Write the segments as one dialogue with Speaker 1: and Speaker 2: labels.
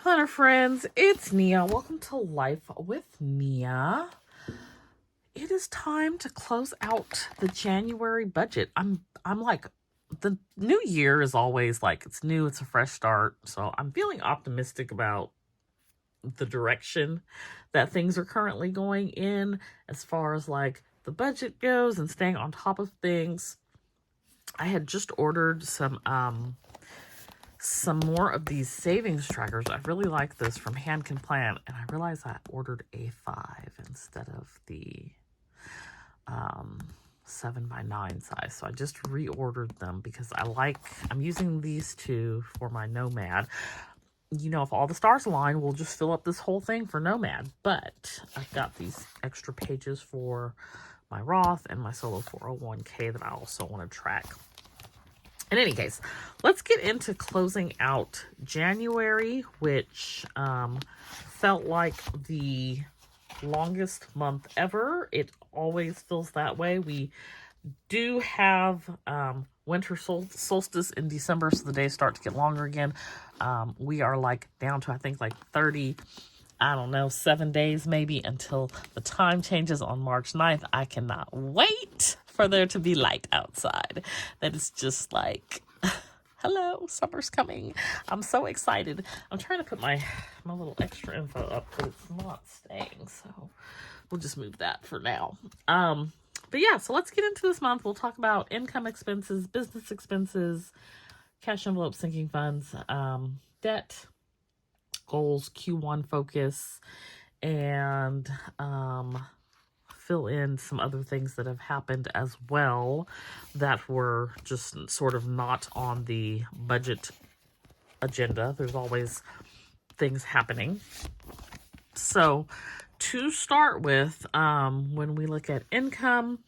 Speaker 1: Planner friends, it's Nia. Welcome to Life with Nia. It is time to close out the January budget. I'm like, the new year is always like, it's new, it's a fresh start. So I'm feeling optimistic about the direction that things are currently going in as far as like the budget goes and staying on top of things. I had just ordered some more of these savings trackers. I really like this from Hand Can Plan, and I realized I ordered A5 instead of the 7x9 size. So I just reordered them because I'm using these two for my Nomad. You know, if all the stars align, we'll just fill up this whole thing for Nomad. But I've got these extra pages for my Roth and my solo 401k that I also want to track. In any case, let's get into closing out January, which felt like the longest month ever. It always feels that way. We do have winter solstice in December, so the days start to get longer again. We are like down to, I think, like 7 days maybe until the time changes on March 9th. I cannot wait for there to be light outside. That is just like, hello, summer's coming. I'm so excited. I'm trying to put my little extra info up, but it's not staying, so we'll just move that for now. But yeah, so let's get into this month. We'll talk about income expenses, business expenses, cash envelope sinking funds, debt, goals, Q1 focus, and fill in some other things that have happened as well that were just sort of not on the budget agenda. There's always things happening. So to start with, when we look at income,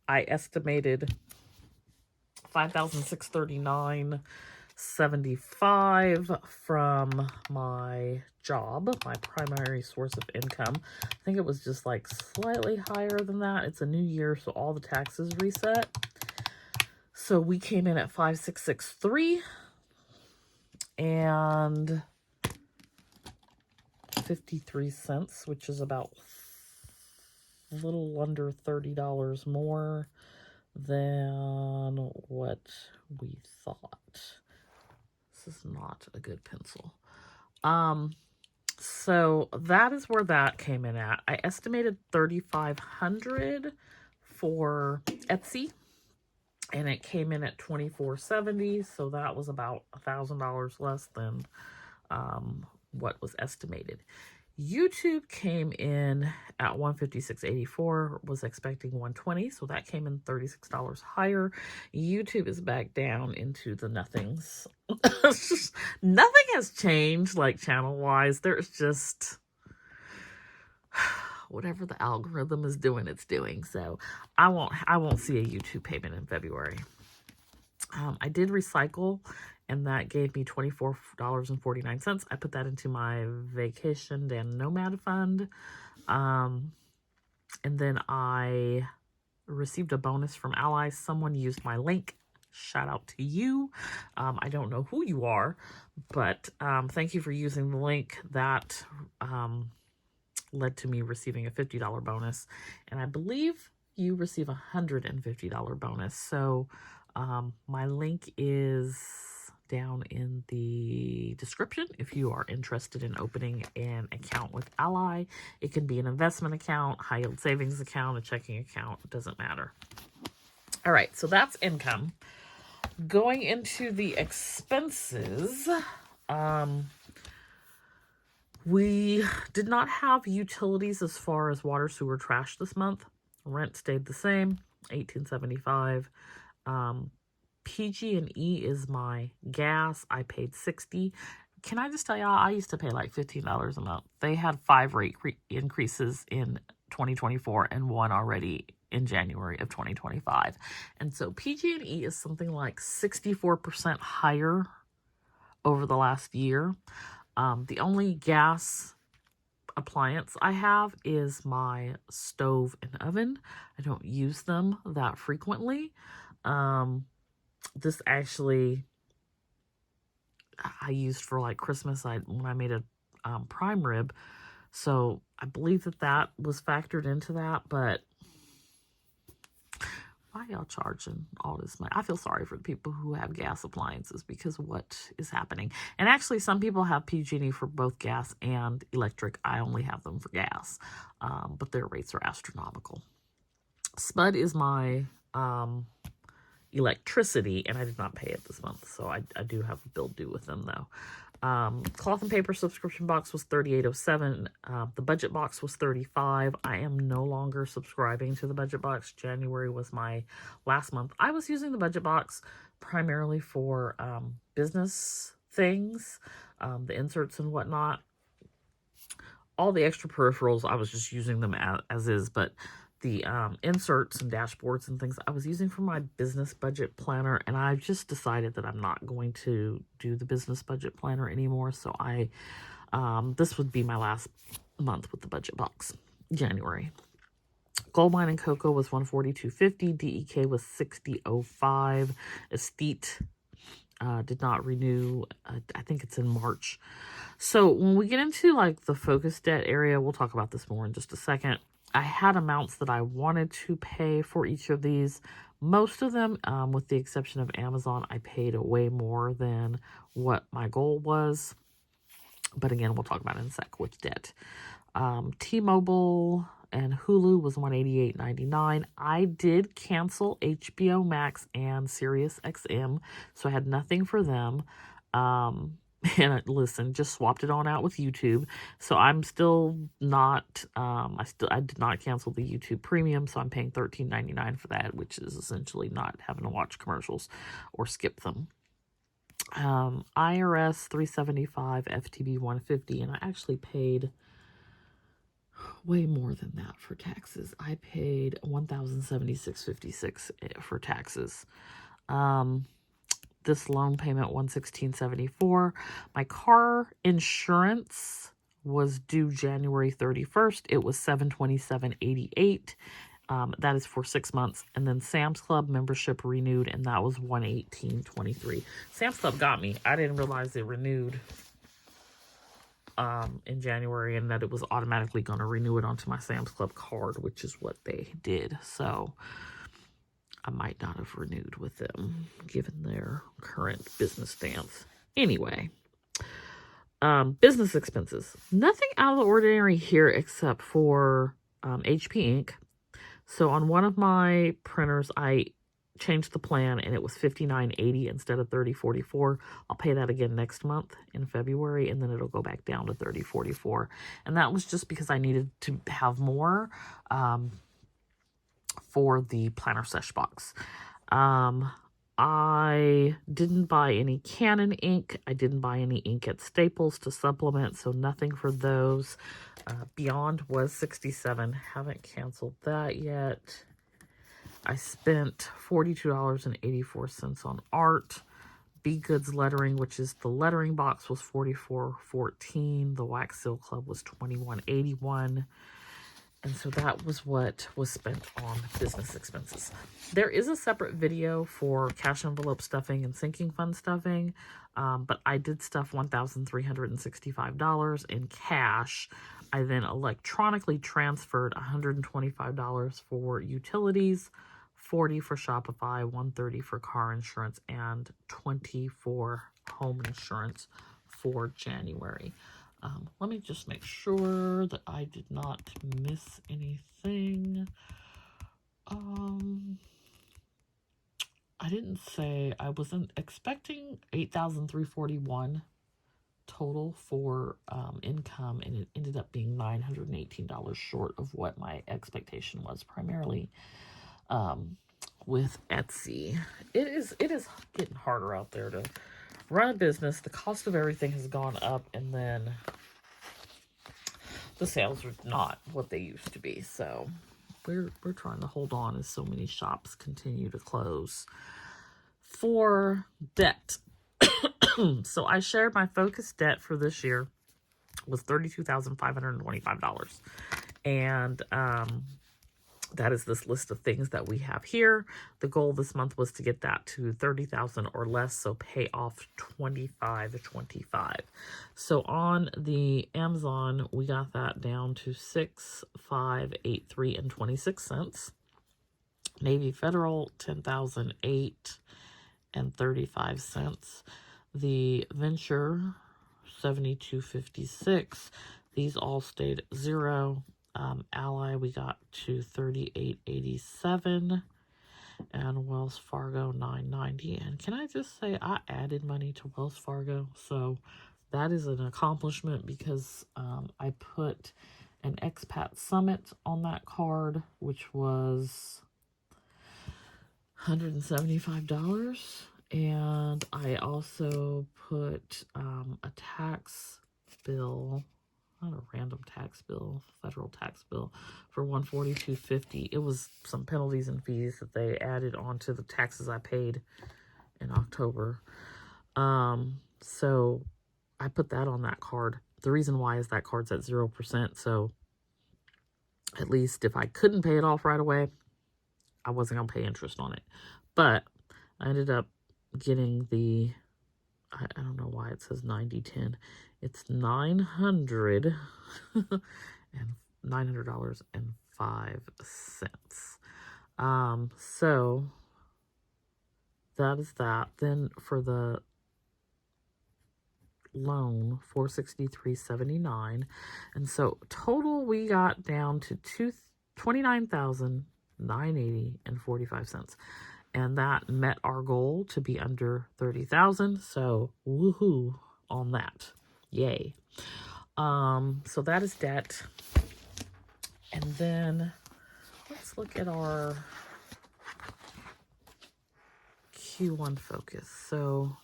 Speaker 1: I estimated $5,639.75 from my job, my primary source of income. I think it was just like slightly higher than that. It's a new year, so all the taxes reset. So we came in at 5,663 and 53 cents, which is about a little under $30 more than what we thought. This is not a good pencil. So that is where that came in at. I estimated $3,500 for Etsy, and it came in at $2,470. So that was about $1,000 less than what was estimated. YouTube came in at $156.84, was expecting $120, so that came in $36 higher. YouTube is back down into the nothings. Nothing has changed, like channel-wise. There's just whatever the algorithm is doing, it's doing. So I won't see a YouTube payment in February. I did recycle, and that gave me $24.49. I put that into my vacation and Nomad fund. And then I received a bonus from Ally. Someone used my link. Shout out to you. I don't know who you are, but thank you for using the link. That led to me receiving a $50 bonus. And I believe you receive a $150 bonus. So my link is down in the description if you are interested in opening an account with Ally. It can be an investment account, high yield savings account, a checking account, it doesn't matter. All right, so that's income. Going into the expenses, we did not have utilities as far as water, sewer, trash this month. Rent stayed the same, $18.75. PG&E is my gas. I paid $60. Can I just tell y'all, I used to pay like $15 a month. They had 5 rate increases in 2024 and one already in January of 2025. And so PG&E is something like 64% higher over the last year. The only gas appliance I have is my stove and oven. I don't use them that frequently. This actually, I used for like Christmas when I made a prime rib. So I believe that was factored into that, but why y'all charging all this money? I feel sorry for the people who have gas appliances because what is happening. And actually, some people have PG&E for both gas and electric. I only have them for gas, but their rates are astronomical. Spud is my electricity, and I did not pay it this month, so I do have a bill due with them, though. Cloth and paper subscription box was $38.07. The budget box was $35. I am no longer subscribing to the budget box. January was my last month. I was using the budget box primarily for business things, the inserts and whatnot. All the extra peripherals, I was just using them as is, but the inserts and dashboards and things I was using for my business budget planner, and I just decided that I'm not going to do the business budget planner anymore. So this would be my last month with the budget box, January. Gold Mine and Cocoa was $142.50. DEK was $60.05. Estate did not renew. I think it's in March. So when we get into like the focus debt area, we'll talk about this more in just a second. I had amounts that I wanted to pay for each of these. Most of them, with the exception of Amazon, I paid way more than what my goal was. But again, we'll talk about it in a sec with debt. T-Mobile and Hulu was $188.99. I did cancel HBO Max and Sirius XM, so I had nothing for them. And listen, just swapped it on out with YouTube. So I'm still not, I did not cancel the YouTube premium. So I'm paying $13.99 for that, which is essentially not having to watch commercials or skip them. IRS $375, FTB $150, and I actually paid way more than that for taxes. I paid $1,076.56 for taxes. This loan payment $116.74. My car insurance was due January 31st. It was $727.88. That is for 6 months. And then Sam's Club membership renewed, and that was $118.23. Sam's Club got me. I didn't realize it renewed in January, and that it was automatically going to renew it onto my Sam's Club card, which is what they did. So I might not have renewed with them, given their current business stance. Anyway, business expenses. Nothing out of the ordinary here except for HP ink. So on one of my printers, I changed the plan, and it was $59.80 instead of $30.44. I'll pay that again next month in February, and then it'll go back down to $30.44. And that was just because I needed to have more for the planner sesh box. I didn't buy any Canon ink. I didn't buy any ink at Staples to supplement, so nothing for those. Beyond was $67. Haven't canceled that yet. I spent $42.84 on art. Be Goods lettering, which is the lettering box, was $44.14. The Wax Seal Club was $21.81. And so that was what was spent on business expenses. There is a separate video for cash envelope stuffing and sinking fund stuffing, but I did stuff $1,365 in cash. I then electronically transferred $125 for utilities, $40 for Shopify, $130 for car insurance, and $20 for home insurance for January. Let me just make sure that I did not miss anything. I didn't say, I wasn't expecting $8,341 total for income, and it ended up being $918 short of what my expectation was, primarily with Etsy. It is getting harder out there to run a business. The cost of everything has gone up, and then the sales are not what they used to be. So we're trying to hold on as so many shops continue to close. For debt, so I shared my focus debt for this year was $32,525, and that is this list of things that we have here. The goal this month was to get that to 30,000 or less, so pay off 25. So on the Amazon, we got that down to 6,583 and 26 cents. Navy Federal 10,008 and 35 cents. The Venture 72.56. These all stayed zero. Ally, we got to 38.87, and Wells Fargo 9.90. And can I just say, I added money to Wells Fargo, so that is an accomplishment, because I put an expat summit on that card, which was $175, and I also put a tax bill, not a random tax bill, federal tax bill, for $142.50. It was some penalties and fees that they added onto the taxes I paid in October. So I put that on that card. The reason why is that card's at 0%, so at least if I couldn't pay it off right away, I wasn't going to pay interest on it. But I ended up getting the, I don't know why it says 90/10. It's $900 and $900.05. So that is that. Then for the loan, $463.79, and so total we got down to $29,980 and 45 cents, and that met our goal to be under 30,000. So woohoo on that, yay. So that is debt, and then let's look at our Q1 focus. So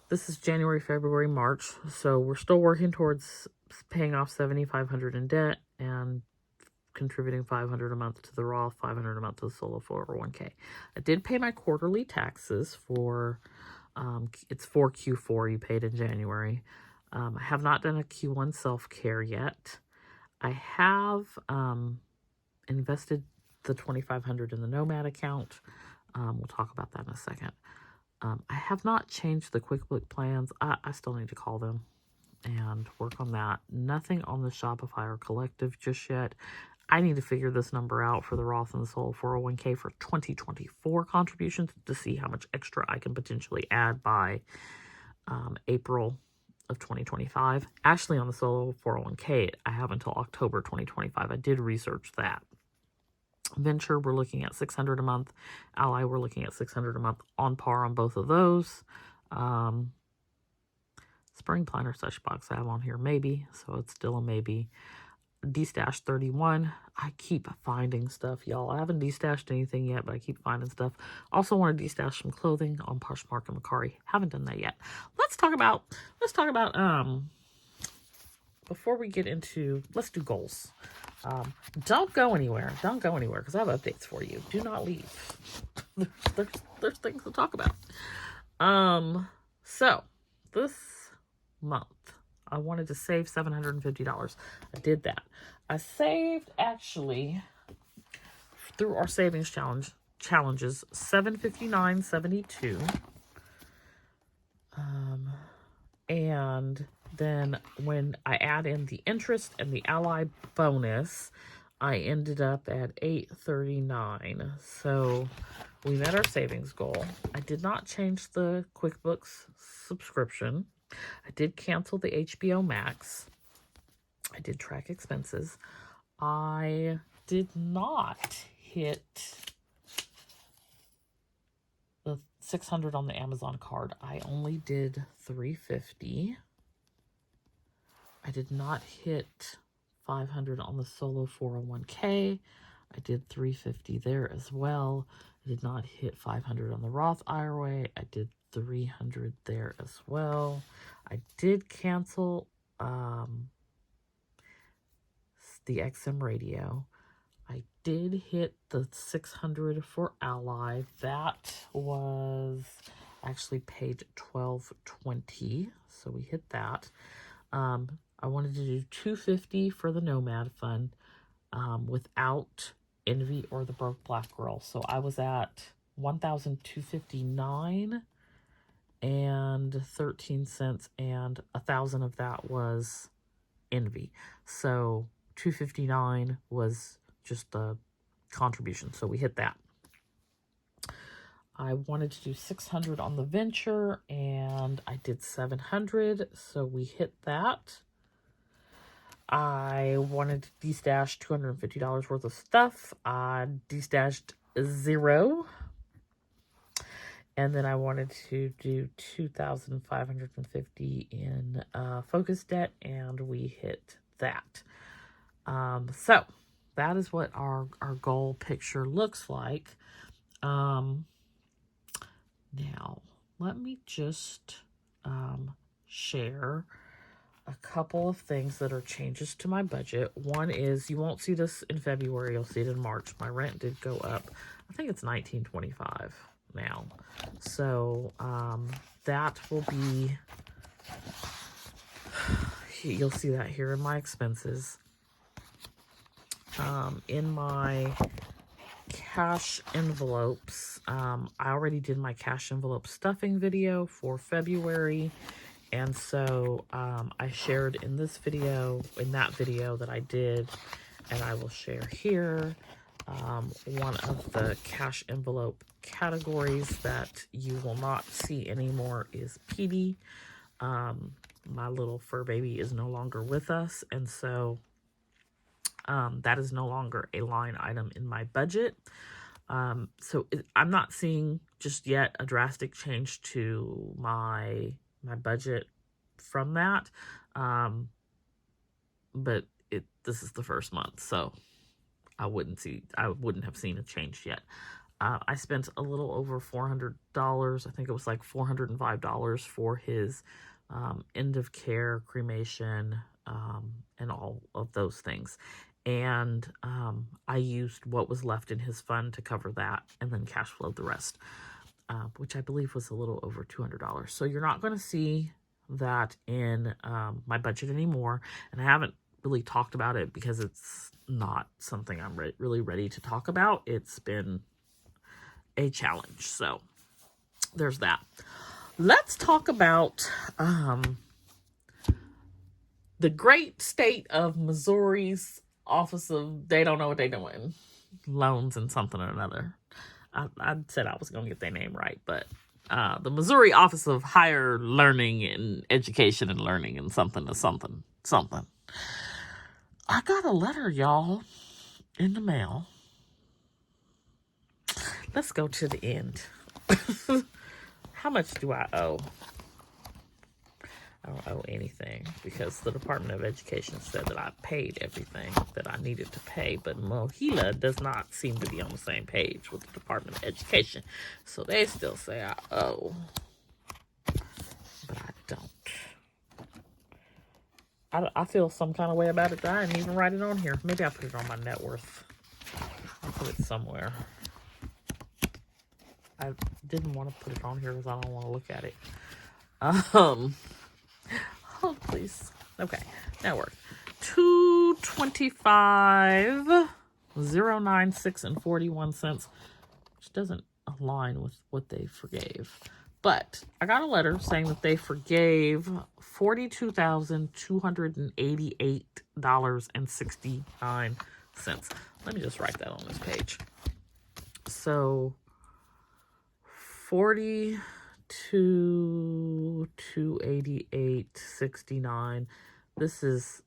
Speaker 1: this is January, February, March. So we're still working towards paying off $7,500 in debt and contributing $500 a month to the Roth, $500 a month to the solo 401k. I did pay my quarterly taxes for, it's for Q4 you paid in January. I have not done a Q1 self-care yet. I have invested the $2,500 in the Nomad account. We'll talk about that in a second. I have not changed the QuickBook plans. I still need to call them and work on that. Nothing on the Shopify or Collective just yet. I need to figure this number out for the Roth and the Solo 401k for 2024 contributions to see how much extra I can potentially add by April of 2025. Actually, on the Solo 401k, I have until October 2025. I did research that. Venture, we're looking at $600 a month. Ally, we're looking at $600 a month, on par on both of those. Spring Planner Sesh Box I have on here, maybe, so it's still a maybe. Destash 31. I keep finding stuff, y'all. I haven't destashed anything yet, but I keep finding stuff. Also want to destash some clothing on Poshmark and Mercari. Haven't done that yet. Let's talk about before we get into, let's do goals. Don't go anywhere. Don't go anywhere, because I have updates for you. Do not leave. there's things to talk about. So this month I wanted to save $750. I did that. I saved, actually, through our savings challenges, $759.72. And then when I add in the interest and the Ally bonus, I ended up at $839. So we met our savings goal. I did not change the QuickBooks subscription. I did cancel the HBO Max. I did track expenses. I did not hit the 600 on the Amazon card. I only did 350. I did not hit 500 on the solo 401k. I did 350 there as well. I did not hit 500 on the Roth IRA. I did 300 there as well. I did cancel the XM radio. I did hit the 600 for Ally. That was actually paid $12.20, so we hit that. I wanted to do $250 for the Nomad Fund without Envy or the Broke Black Girl. So I was at $1,259 and 13 cents, and 1,000 of that was Envy. So $259 was just the contribution. So we hit that. I wanted to do 600 on the venture, and I did 700, so we hit that. I wanted to de-stash $250 worth of stuff. I de-stashed 0. And then I wanted to do $2,550 in focus debt, and we hit that. So that is what our goal picture looks like. Now, let me just share a couple of things that are changes to my budget. One is, you won't see this in February, you'll see it in March. My rent did go up. I think it's $19.25 now. So that will be, you'll see that here in my expenses. In my cash envelopes, I already did my cash envelope stuffing video for February. And so I shared in this video, in that video that I did, and I will share here, one of the cash envelope categories that you will not see anymore is PD. My little fur baby is no longer with us, and so that is no longer a line item in my budget. I'm not seeing just yet a drastic change to my budget from that. But this is the first month, so I wouldn't have seen a change yet. I spent a little over $400. I think it was like $405 for his end of care cremation, and all of those things. And I used what was left in his fund to cover that, and then cash flowed the rest, which I believe was a little over $200. So you're not going to see that in my budget anymore. And I haven't really talked about it because it's not something I'm really ready to talk about. It's been a challenge. So there's that. Let's talk about the great state of Missouri's Office of, they don't know what they're doing, loans and something or another. I said I was going to get their name right, but the Missouri Office of Higher Learning and Education and Learning and something. I got a letter, y'all, in the mail. Let's go to the end. How much do I owe? I don't owe anything because the Department of Education said that I paid everything that I needed to pay, but Mohila does not seem to be on the same page with the Department of Education. So they still say I owe, but I don't. I feel some kind of way about it that I didn't even write it on here. Maybe I put it on my net worth. I'll put it somewhere. I didn't want to put it on here because I don't want to look at it. Oh, please. Okay, net worth. $225,096.41, which doesn't align with what they forgave. But I got a letter saying that they forgave $42,288.69. Let me just write that on this page. So $42,288.69. This is,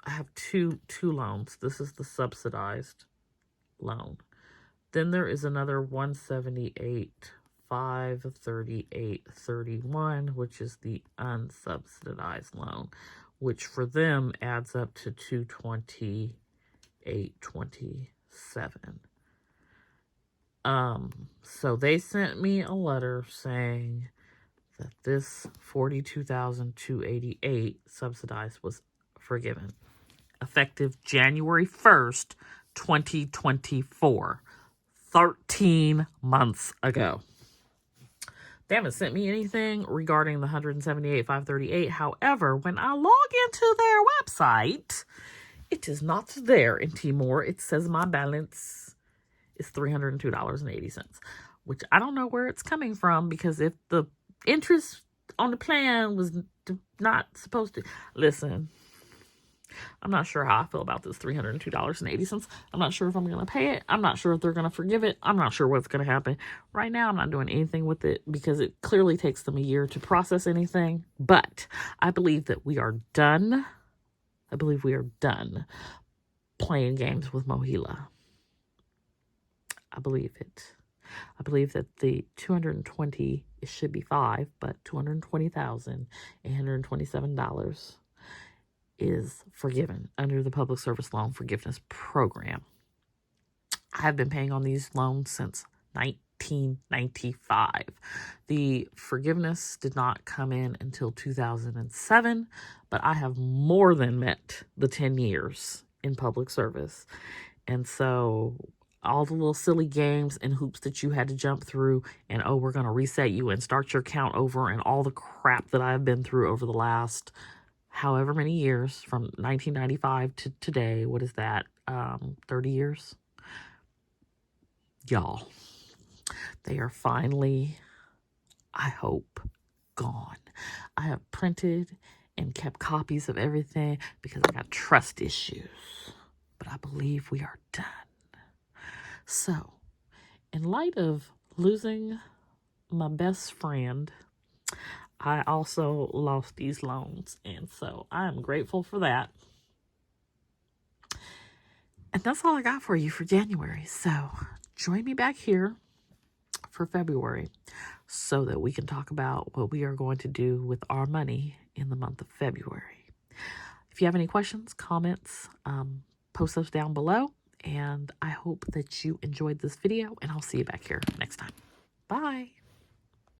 Speaker 1: I have two loans. This is the subsidized loan. Then there is another $178,538.31, which is the unsubsidized loan, which for them adds up to $228.27. So they sent me a letter saying that this $42,288 subsidized was forgiven, effective January 1st, 2024, 13 months ago. They haven't sent me anything regarding the $178,538. However, when I log into their website It is not there in Timor. It says my balance is $302.80, which I don't know where it's coming from, because if the interest on the plan was not supposed to... Listen, I'm not sure how I feel about this $302.80. I'm not sure if I'm going to pay it. I'm not sure if they're going to forgive it. I'm not sure what's going to happen. Right now, I'm not doing anything with it because it clearly takes them a year to process anything. But I believe that we are done. I believe we are done playing games with Mohila. I believe it. I believe that the 220, it should be 5, but $220,827 is forgiven under the Public Service Loan Forgiveness Program. I have been paying on these loans since 1995. The forgiveness did not come in until 2007, but I have more than met the 10 years in public service. And so all the little silly games and hoops that you had to jump through, and oh, we're going to reset you and start your count over, and all the crap that I've been through over the last however many years, from 1995 to today, what is that, 30 years? Y'all, they are finally, I hope, gone. I have printed and kept copies of everything because I got trust issues, but I believe we are done. So, in light of losing my best friend, I also lost these loans, and so I am grateful for that. And that's all I got for you for January. So join me back here for February so that we can talk about what we are going to do with our money in the month of February. If you have any questions, comments, post those down below. And I hope that you enjoyed this video, and I'll see you back here next time. Bye.